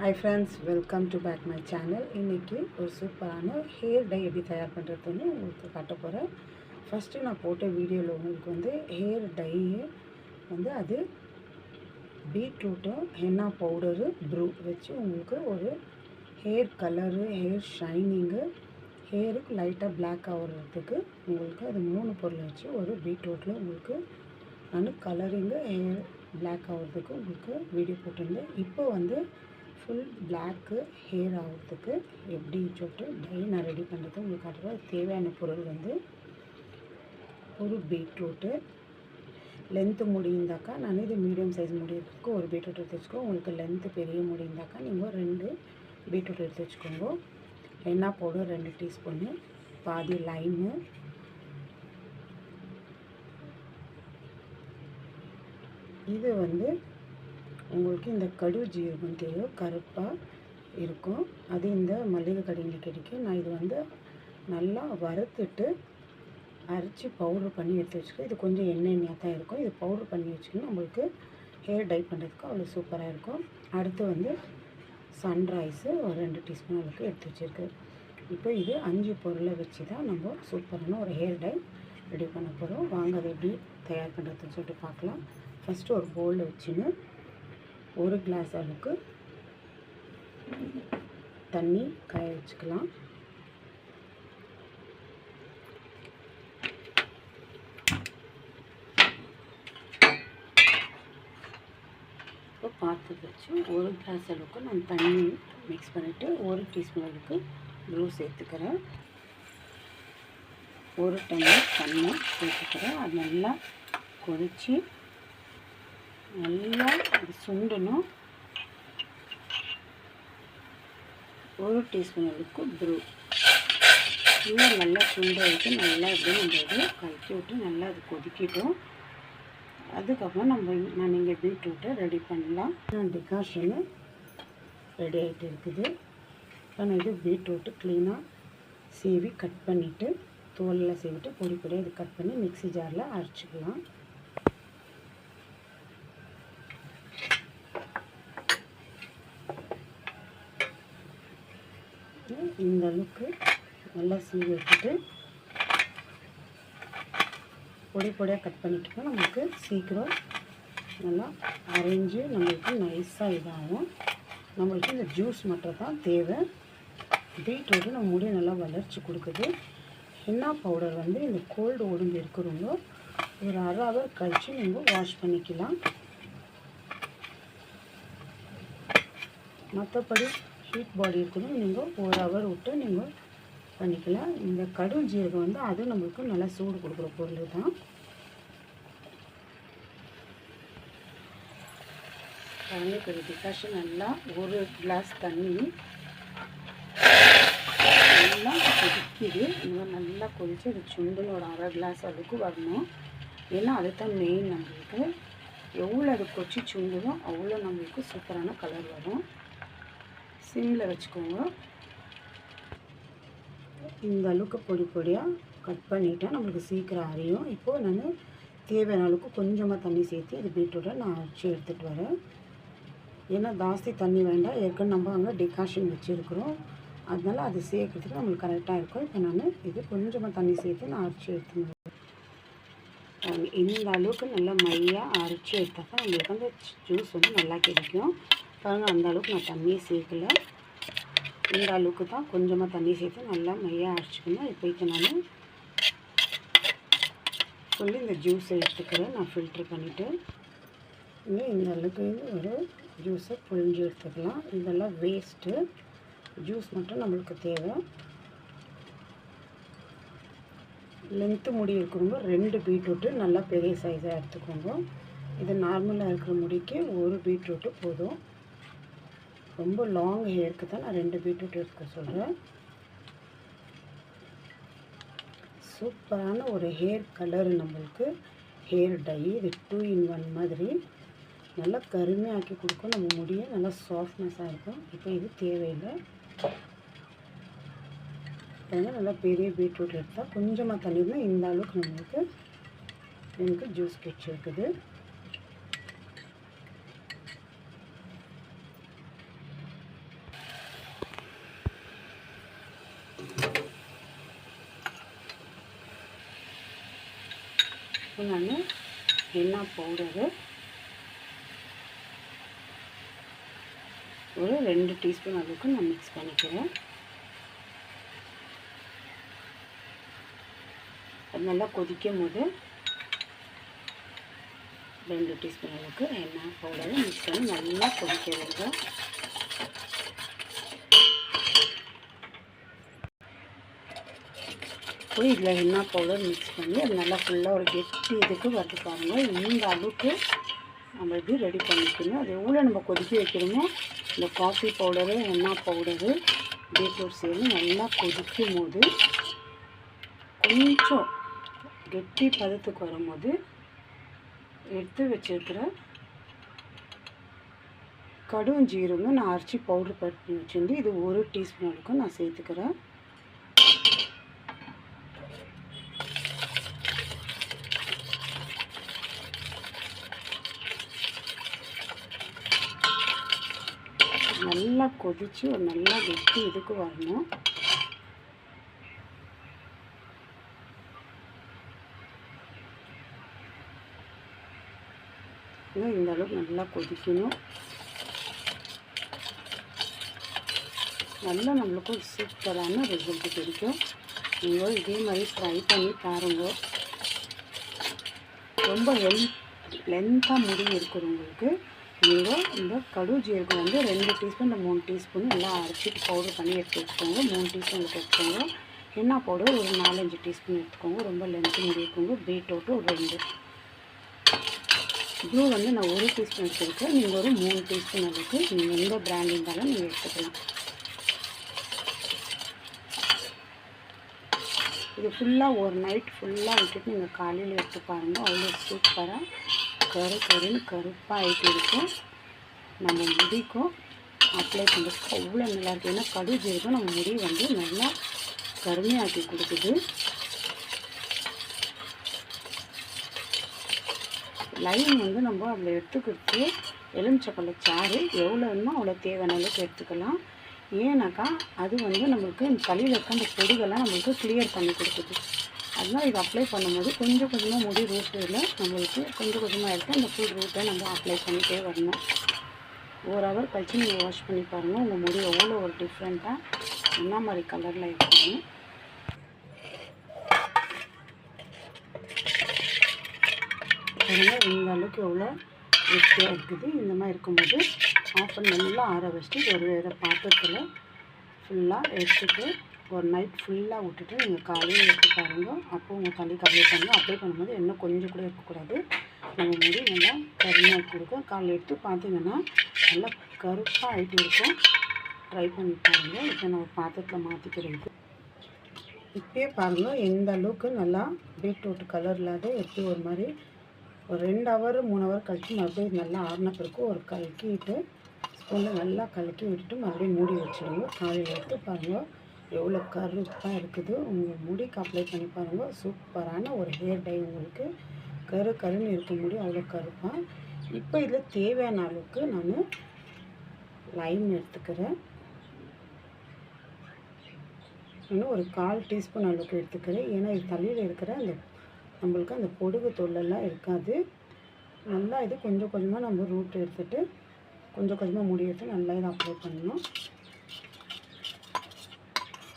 Hi friends, welcome to back my channel. இன்னைக்கு ஒரு சூப்பரான ஹேர் டை எப்படி தயார் பண்ணுறதுன்னு உங்களுக்கு காட்ட போகிறேன். ஃபஸ்ட்டு நான் போட்ட வீடியோவில் உங்களுக்கு வந்து ஹேர் டை வந்து அது பீட்ரூட்டும் ஹென்னா பவுடரு ப்ரூ வச்சு உங்களுக்கு ஒரு ஹேர் கலரு, ஹேர் ஷைனிங்கு, ஹேருக்கு லைட்டாக பிளாக் ஆகிறதுக்கு உங்களுக்கு அது 3 பொருளை வச்சு ஒரு பீட்ரூட்டில் உங்களுக்கு நான் கலரிங்கு ஹேர் பிளாக் ஆகிறதுக்கு உங்களுக்கு வீடியோ போட்டிருந்தேன். இப்போ வந்து ஃபுல் பிளாக்கு ஹேர் ஆகிறதுக்கு எப்படி சொல்லிட்டு டை நான் ரெடி பண்ணுறது உங்களுக்கு காட்டுறேன். தேவையான பொருள் வந்து ஒரு பீட்ரூட்டு லென்த்து முடிந்தாக்கா நான் இது மீடியம் சைஸ் முடியறதுக்கு ஒரு பீட்ரூட் எடுத்து வச்சுக்கோ. உங்களுக்கு லென்த்து பெரிய முடிந்தாக்கா நீங்கள் 2 பீட்ரூட் எடுத்து வச்சுக்கோங்க. ஹென்னா பவுடர் 2 டீஸ்பூனு, பாதி லைமு, இது வந்து உங்களுக்கு இந்த கடு ஜீரகம் தெரியும், கருப்பாக இருக்கும், அது இந்த மல்லிகை கடையில் கிடைக்கும். நான் இது வந்து நல்லா வறுத்துட்டு அரைச்சி பவுட்ரு பண்ணி எடுத்து வச்சுக்கேன். இது கொஞ்சம் எண்ணெயாக தான் இருக்கும். இது பவுட்ரு பண்ணி வச்சுக்கணும். நம்மளுக்கு ஹேர் டை பண்ணுறதுக்கு அவ்வளோ சூப்பராக இருக்கும். அடுத்து வந்து சன்ரைஸு ஒரு 2 டீஸ்பூன் அளவுக்கு எடுத்து வச்சுருக்கு. இப்போ இது 5 பொருளை வச்சு தான் நம்ம சூப்பரான ஒரு ஹேர் டை ரெடி பண்ண போகிறோம். வாங்க அதை எப்படி தயார் பண்ணுறதுன்னு சொல்லிட்டு பார்க்கலாம். ஃபஸ்ட்டு ஒரு பவுலில் வச்சுன்னு 1 கிளாஸ் அளவுக்கு தண்ணி காய வச்சுக்கலாம். இப்போ பார்த்து வச்சு 1 கிளாஸ் அளவுக்கு நான் தண்ணி மிக்ஸ் பண்ணிவிட்டு 1 டீஸ்பூன் அளவுக்கு ப்ரூ சேர்த்துக்கிறேன். 1 டம்ளர் தண்ணி சேர்த்துக்கிறேன். அது நல்லா கொதித்து நல்லா அது சுண்டணும். 1 டீஸ்பூன் அளவுக்கு ப்ரூ இன்னும் நல்லா சுண்ட வச்சு நல்லா இப்படி நம்ம இது கலக்கி விட்டு நல்லா அது கொதிக்கிட்டோம். அதுக்கப்புறம் நான் இங்கே பீட்ரூட்டை ரெடி பண்ணலாம். டிகாஷனு ரெடி ஆகிட்டு இருக்குது. இப்போ நான் இது பீட்ரூட்டு க்ளீனாக சீவி கட் பண்ணிவிட்டு தோலில் சீவிட்டு பொடி பொடியாக இது கட் பண்ணி மிக்ஸி ஜாரில் அரைச்சிக்கலாம். இந்த அளவுக்கு நல்லா சீவி வச்சுட்டு பொடி பொடியாக கட் பண்ணிட்டோம்னா நமக்கு சீக்கிரம் நல்லா அரைஞ்சி நம்மளுக்கு நைஸாக இதாகும். நம்மளுக்கு இந்த ஜூஸ் மட்டும் தான் தேவை. பீட்ரூட்டு நம்ம முடியை நல்லா வளர்ச்சி கொடுக்குது. ஹென்னா பவுடர் வந்து இந்த கோல்டு உடம்பு இருக்கிறவங்க ஒரு 1/2 ஹவர் கழித்து நீங்கள் வாஷ் பண்ணிக்கலாம். மற்றபடி ஹீட் பாடி இருக்கணும் நீங்கள் 1 ஹவர் விட்டு நீங்கள் பண்ணிக்கலாம். இந்த கடும் ஜீரகம் வந்து அதுவும் நம்மளுக்கு நல்லா சூடு கொடுக்குற பொருள் தான். கரண்டிக்கறி டிகாஷன் நல்லா 1 கிளாஸ் தண்ணி நல்லா கொதிக்குது. இன்னும் நல்லா கொதித்து அது சுண்டலோட 1/2 கிளாஸ் அளவுக்கு வரணும். ஏன்னா அதுதான் மெயின். நம்மளுக்கு எவ்வளோ அது கொச்சி சுண்டுதோ அவ்வளோ நம்மளுக்கு சூப்பரான கலர் வரும். சிம்மில் வச்சுக்கோங்க. இந்த அளவுக்கு பொடி பொடியாக கட் பண்ணிவிட்டால் நம்மளுக்கு சீக்கிரம் அரையும். இப்போது நான் தேவையான அளவுக்கு கொஞ்சமாக தண்ணி சேர்த்து இது பீட்ரூட்டை நான் அரைச்சி எடுத்துகிட்டு வரேன். ஏன்னா ஜாஸ்தி தண்ணி வேண்டாம், ஏற்கனவே நம்ம அங்கே டிகாஷன் வச்சுருக்குறோம், அதனால் அது சேர்க்கறதுக்கு நம்மளுக்கு கரெக்டாக இருக்கும். இப்போ நான் இது கொஞ்சமாக தண்ணி சேர்த்து நான் அரைச்சி எடுத்துன்னு வரேன். இந்த அளவுக்கு நல்லா மையாக அரைச்சி எடுத்தால் தான் நம்மளுக்கு அந்த ஜூஸ் வந்து நல்லா கிடைக்கும். பாருங்கள், அந்த அளவுக்கு நான் தண்ணியை சேர்க்கலை. இந்த அளவுக்கு தான் கொஞ்சமாக தண்ணி சேர்த்து நல்லா மையாக அரைச்சிக்கணும். இப்போ நான் சொல்லி இந்த ஜூஸை எடுத்துக்கிறேன். நான் ஃபில்ட்ரு பண்ணிவிட்டு இந்த அளவுக்கு ஒரு ஜூஸை புழிஞ்சு எடுத்துக்கலாம். இதெல்லாம் வேஸ்ட்டு, ஜூஸ் மட்டும் நம்மளுக்கு தேவை. லென்த்து முடி இருக்கிறவங்க 2 பீட்ரூட்டு நல்லா பெரிய சைஸாக எடுத்துக்கோங்க. இது நார்மலாக இருக்கிற முடிக்கு 1 பீட்ரூட்டு போதும். ரொம்ப லாங் ஹேருக்கு தான் நான் 2 பீட்ரூட் எடுக்க சொல்கிறேன். சூப்பரான ஒரு ஹேர் கலரு நம்மளுக்கு ஹேர் டை. இது 2 in 1 மாதிரி நல்லா கருமையாக்கி கொடுக்கும். நம்ம முடியை நல்லா சாஃப்ட்னஸாக இருக்கும். இப்போ இது தேவையில்லை. நல்லா பெரிய பீட்ரூட் எடுத்தால் கொஞ்சமாக தண்ணி இருந்தால் இந்த அளவுக்கு நம்மளுக்கு எனக்கு ஜூஸ் கிடச்சிருக்குது. டீஸ்பூன் நான் ஹென்னா பவுடரு, ஒரு 2 டீஸ்பூன் அளவுக்கு நான் மிக்ஸ் பண்ணிக்கிறேன். அது நல்லா கொதிக்கும் போது 2 டீஸ்பூன் அளவுக்கு ஹென்னா பவுடரை மிக்ஸ் பண்ணி நல்லா கொதிக்க வைங்க. போய் இதில் ஹென்னா பவுடர் மிக்ஸ் பண்ணி அது நல்லா ஃபுல்லாக ஒரு கெட்டி இதுக்கு வரது பாருங்கள். இந்த அளவுக்கு நம்ம இது ரெடி பண்ணிக்கணும். அது எவ்வளோ நம்ம கொதிக்க வைக்கணுமோ இந்த coffee powder, henna powder, beetroot சேர்ந்து நல்லா கொதிக்கும் போது கொஞ்சம் கெட்டி பதத்துக்கு வரும்போது எடுத்து வச்சுருக்கிற கடும் ஜீரகம் நான் அரைச்சி பவுடர் பண்ணி வச்சுருந்து இது 1 டீஸ்பூன் அளவுக்கு நான் சேர்த்துக்கிறேன். நல்லா கொதித்து ஒரு நல்லா கெட்டி இதுக்கு வரணும். இந்த அளவுக்கு நல்லா கொதிக்கணும். நல்லா நம்மளுக்கு ஒரு சூப்பரான ரிசல்ட் கிடைக்கும். நீங்கள் இதே மாதிரி ட்ரை பண்ணி பாருங்கள். ரொம்ப லென்த்தாக முடி இருக்கிறவங்களுக்கு நீங்கள் இந்த கடும் ஜீரகம் வந்து 2 டீஸ்பூன் இல்லை 3 டீஸ்பூன் எல்லாம் அரைச்சிட்டு பவுடர் பண்ணி எடுத்து வச்சுக்கோங்க. 3 டீஸ்பூன் எடுத்துக்கோங்க. ஹென்னா பவுடர் ஒரு 4-5 டீஸ்பூன் எடுத்துக்கோங்க. ரொம்ப லென்த்து முடி இருக்குங்க. பீட்ரூட் ஒரு 2, ப்ளூ வந்து நான் 1 டீஸ்பூன் எடுத்துருக்கேன். நீங்கள் ஒரு 3 டீஸ்பூன் அளவுக்கு நீங்கள் எந்த பிராண்ட் இருந்தாலும் நீங்கள் எடுத்துக்கலாம். இது ஃபுல்லாக ஒரு நைட் ஃபுல்லாக விட்டுட்டு நீங்கள் காலையில் எடுத்து பாருங்கள். அவ்வளோ சூப்பராக கருன்னு கருப்பாக ஆகிட்டு இருக்கும். நம்ம முடிக்கும் அப்ளை பண்ணுறதுக்கு அவ்வளோ நல்லாயிருக்கு. ஏன்னா கடும் ஜீரகம் நம்ம முடி வந்து நல்லா கருமையாக்கி கொடுக்குது. லைம் வந்து நம்ம அதில் எடுத்துக்கிட்டு எலுமிச்சப்பழ சாறு எவ்வளோ வேணுமோ அவ்வளோ தேவையான அளவுக்கு எடுத்துக்கலாம். ஏன்னாக்கா அது வந்து நம்மளுக்கு தலையில் இருக்க அந்த பொடிகள்லாம் நம்மளுக்கு கிளியர் பண்ணி கொடுக்குது. அதனால் இது அப்ளை பண்ணும்போது கொஞ்சம் கொஞ்சமாக முடி ரூட்டில் நம்மளுக்கு கொஞ்சம் கொஞ்சமாக எடுத்து அந்த ஃபுல் ரூட்டை நம்ம அப்ளை பண்ணிகிட்டே வரணும். 1 ஹவர் கழித்து நீங்கள் வாஷ் பண்ணி பாருங்கள். உங்கள் முடி எவ்வளோ ஒரு டிஃப்ரெண்ட்டாக என்ன மாதிரி கலரில் இருக்குன்னு. பாருங்கள் இந்த அளவுக்கு எவ்வளோ வெட்டியாக இருக்குது. இந்த மாதிரி இருக்கும்போது ஆஃப் பண்ணி நல்லா ஆற வச்சுட்டு ஒரு வேறு பாத்திரத்தில் ஃபுல்லாக எடுத்துட்டு ஒரு நைட் ஃபுல்லாக விட்டுட்டு நீங்கள் காலையில் எடுத்து பாருங்கள். அப்போ உங்கள் தலைக்கு அப்ளை பண்ணுங்கள். அப்ளை பண்ணும்போது இன்னும் கொஞ்சம் கூட இருக்கக்கூடாது. நம்ம முடி நல்லா கருமையாக கொடுக்கும். காலையில் எடுத்து பார்த்தீங்கன்னா நல்லா கருப்பாக ஆகிட்டு இருக்கும். ட்ரை பண்ணி பாருங்கள். இப்போ நம்ம பாத்திரத்தில் மாற்றிக்கிறது. இப்போயே பாருங்கள் எந்த அளவுக்கு நல்லா பீட்ரூட் கலர் இல்லாத எப்படி ஒரு மாதிரி ஒரு 2 ஹவர் 3 ஹவர் கழித்து மறுபடியும் நல்லா ஆறின பிறகு ஒரு கலக்கிட்டு ஸ்பூனில் நல்லா கலக்கி விட்டுட்டு மறுபடியும் மூடி வச்சுடுங்க. காலையில் எடுத்து பாருங்கள் எவ்வளோ கருப்பாக இருக்குது. உங்கள் முடிக்கு அப்ளை பண்ணி பாருங்கள். சூப்பரான ஒரு ஹேர் டை உங்களுக்கு கருன்னு இருக்க முடி அவ்வளோ கருப்பாக. இப்போ இதில் தேவையான அளவுக்கு நான் லைம் எடுத்துக்கிறேன். இன்னும் ஒரு 1/4 டீஸ்பூன் அளவுக்கு எடுத்துக்கிறேன். ஏன்னா இது தலையில் இருக்கிற அந்த நம்மளுக்கு அந்த பொடுகு தொல்லெல்லாம் இருக்காது. நல்லா இது கொஞ்சம் கொஞ்சமாக நம்ம ரூட் எடுத்துகிட்டு கொஞ்சம் கொஞ்சமாக முடி எடுத்து நல்லா இதை அப்ளை பண்ணணும்.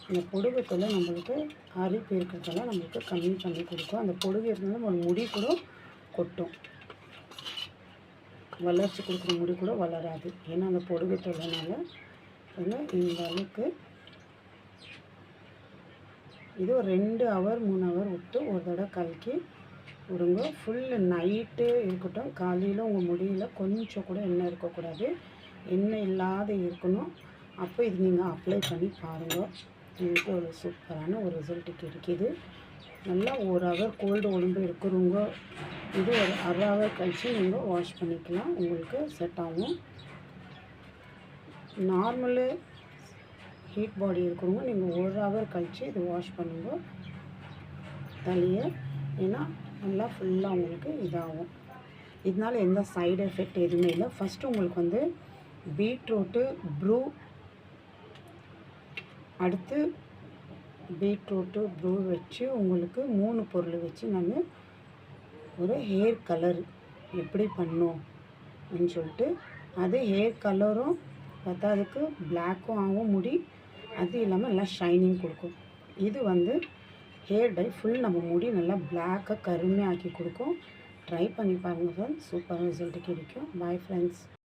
அந்த பொடுகு தொல்லை நம்மளுக்கு அரிப்பு இருக்கிறதெல்லாம் நம்மளுக்கு கம்மி பண்ணி கொடுக்கும். அந்த பொடுகு இருந்தாலும் ஒரு முடி கூட கொட்டும். வளர்ச்சி கொடுக்குற முடி கூட வளராது. ஏன்னா அந்த பொடுகு தொல்லைனால இந்த அளவுக்கு இது ஒரு 2 ஹவர் 3 ஹவர் விட்டு ஒரு தடவை கலக்கி விடுங்க. ஃபுல்லு நைட்டு இருக்கட்டும். காலையில் உங்கள் முடியில் கொஞ்சம் கூட எண்ணெய் இருக்கக்கூடாது. எண்ணெய் இல்லாத இருக்கணும். அப்போ இது நீங்கள் அப்ளை பண்ணி பாருங்கள். உங்களுக்கு ஒரு சூப்பரான ஒரு ரிசல்ட்டு கிடைக்கிது. நல்லா 1 ஹவர் கோல்டு உடம்பு இருக்கிறவங்க இது ஒரு 1/2 ஹவர் கழித்து நீங்கள் வாஷ் பண்ணிக்கலாம். உங்களுக்கு செட் ஆகும். நார்மலு ஹீட் பாடி இருக்கிறவங்க நீங்கள் 1 ஹவர் கழித்து இது வாஷ் பண்ணுங்க தலையை. ஏன்னா நல்லா ஃபுல்லாக உங்களுக்கு இதாகும். இதனால் எந்த சைடு எஃபெக்ட் எதுவுமே இல்லை. ஃபஸ்ட்டு உங்களுக்கு வந்து பீட்ரூட்டு ப்ரூ, அடுத்து பீட்ரூட்டு ப்ரூ வச்சு உங்களுக்கு 3 பொருள் வச்சு நான் ஒரு ஹேர் கலர் எப்படி பண்ணும் அப்படின்னு சொல்லிட்டு, அது ஹேர் கலரும் பத்தாததுக்கு பிளாக்கும் ஆகும் முடி, அது இல்லாமல் நல்லா ஷைனிங் கொடுக்கும். இது வந்து ஹேர் டை ஃபுல் நம்ம முடி நல்லா பிளாக்காக கருமையாக ஆக்கி கொடுக்கும். ட்ரை பண்ணி பாருங்கள் ஃப்ரெண்ட்ஸ், சூப்பர் ரிசல்ட் கிடைக்கும். Bye friends.